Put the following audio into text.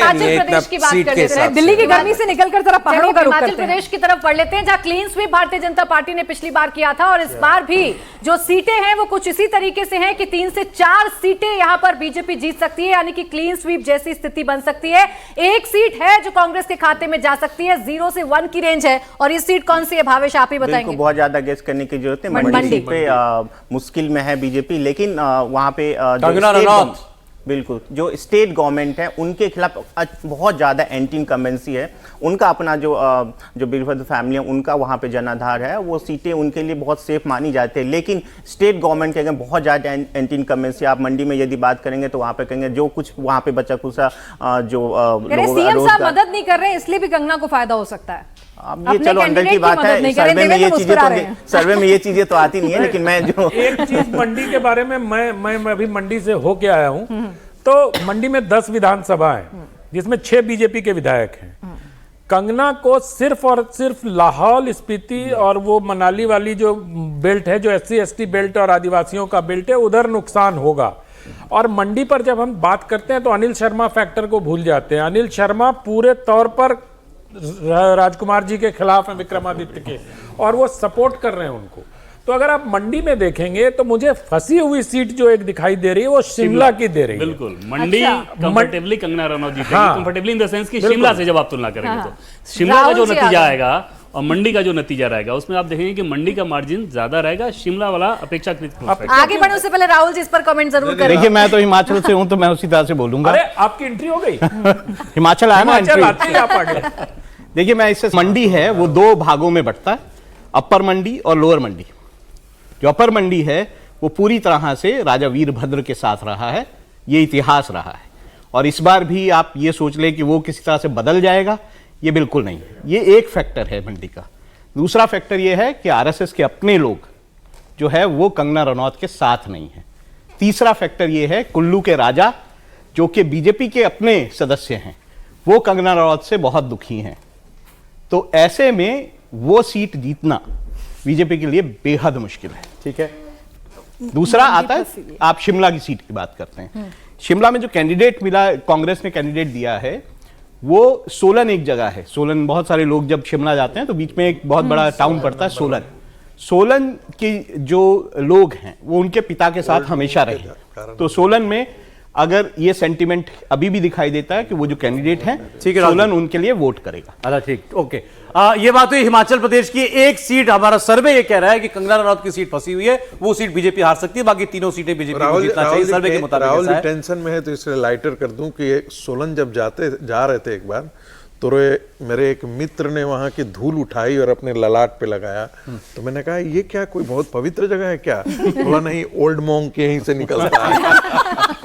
हिमाचल प्रदेश की बात कर लेते हैं। दिल्ली की गर्मी से निकलकर जरा पहाड़ों का रुख करते हैं। हिमाचल प्रदेश की तरफ बढ़ लेते हैं, जहां clean sweep Bharatiya Janata party ने पिछली बार किया था और इस बार भी जो सीटें हैं वो कुछ इसी तरीके से हैं कि 3 से 4 सीटें यहां पर बीजेपी जीत सकती है, यानी कि क्लीन स्वीप जैसी स्थिति बन सकती है। एक सीट है जो कांग्रेस के खाते में जा सकती है, 0 से 1 की रेंज है। और ये सीट कौन सी है भावेश, आप ही बताएंगे। बहुत ज्यादा गेस करने की जरूरत है। मंडी पे मुश्किल में है बीजेपी, लेकिन वहां पे बिल्कुल जो स्टेट गवर्नमेंट है उनके खिलाफ बहुत ज्यादा एंटी इनकम्बेंसी है। उनका अपना जो वीरभद्र फैमिली है उनका वहां पे जनाधार है, वो सीटें उनके लिए बहुत सेफ मानी जाती है। लेकिन स्टेट गवर्नमेंट के बहुत ज्यादा एंटी इनकम्बेंसी, आप मंडी में यदि बात करेंगे तो वहां पे कहेंगे जो कुछ वहां पे बचा कुछ जो सीएम साहब मदद नहीं कर रहे हैं, इसलिए भी कंगना को फायदा हो सकता है। अब ये चलो अंदर की बात है, सर्वे में ये चीजें तो आती नहीं है। लेकिन मैं जो एक चीज मंडी के बारे में मैं अभी मंडी से होके आया हूं, तो मंडी में 10 विधानसभा है जिसमें 6 बीजेपी के विधायक हैं। कंगना को सिर्फ और सिर्फ लाहौल स्पीति और वो मनाली वाली जो बेल्ट है, जो SC ST बेल्ट और आदिवासियों का बेल्ट है, उधर नुकसान होगा। और मंडी पर जब हम बात करते हैं तो अनिल शर्मा फैक्टर को भूल जाते हैं। अनिल शर्मा पूरे तौर पर राजकुमार जी के खिलाफ है, विक्रमादित्य के, और वो सपोर्ट कर रहे हैं उनको। तो अगर आप मंडी में देखेंगे तो मुझे फंसी हुई सीट जो एक दिखाई दे रही है वो शिमला की दे रही है। बिल्कुल मंडी कंफर्टेबली कंगना रनौत जीतेगी। कंफर्टेबली इन द सेंस कि शिमला से जब आप तुलना करेंगे तो शिमला का जो नतीजा आएगा और मंडी का जो नतीजा रहेगा उसमें आप देखेंगे कि मंडी का मार्जिन ज्यादा रहेगा, शिमला वाला अपेक्षाकृत। आगे बढ़ने से पहले राहुल जी इस पर कमेंट जरूर करें। देखिए मैं तो हिमाचल से हूं तो मैं उसी तरह से बोलूंगा। अरे आपकी एंट्री हो गई। हिमाचल आया ना एंट्री। देखिए मैं इससे मंडी है वो 2 भागों में बंटता है, अपर मंडी और लोअर मंडी। जो अपर मंडी है वो पूरी तरह से राजा वीरभद्र के साथ रहा है, ये इतिहास रहा है। और इस बार भी आप ये सोच लें कि वो किसी तरह से बदल जाएगा, ये बिल्कुल नहीं। ये एक फैक्टर है मंडी का। दूसरा फैक्टर ये है कि आरएसएस के अपने लोग जो है वो कंगना रनौत के साथ नहीं है। तीसरा फैक्टर ये है कुल्लू के राजा जो कि बीजेपी के अपने सदस्य हैं, वो कंगना रनौत से बहुत दुखी हैं। तो ऐसे में वो सीट जीतना बीजेपी के लिए बेहद मुश्किल है। ठीक है, दूसरा आता है, आप शिमला की सीट की बात करते हैं। शिमला में जो कैंडिडेट मिला, कांग्रेस ने कैंडिडेट दिया है, वो सोलन एक जगह है। सोलन बहुत सारे लोग जब शिमला जाते हैं तो बीच में एक बहुत बड़ा टाउन पड़ता है सोलन। सोलन के जो लोग हैं वो उनके पिता के साथ हमेशा रहे। तो सोलन में अगर ये सेंटिमेंट अभी भी दिखाई देता है कि वो जो कैंडिडेट हैं सोलन उनके लिए वोट करेगा। अच्छा ठीक, ओके। ये बात हुई हिमाचल प्रदेश की। एक सीट, हमारा सर्वे ये कह रहा है कि कंगना रनौत की सीट फंसी हुई है, वो सीट बीजेपी हार सकती है, बाकी तीनों सीटें बीजेपी को जीतना चाहिए सर्वे के मुताबिक। राहुल जी टेंशन में है तो इसलिए लाइटर कर दूं कि सोलन जब जा रहे थे एक बार, तो मेरे एक मित्र ने वहां की धूल उठाई और अपने ललाट पे लगाया। तो मैंने कहा ये क्या कोई बहुत पवित्र जगह है क्या? बोला नहीं, ओल्ड मॉन्क यहीं से निकलता है।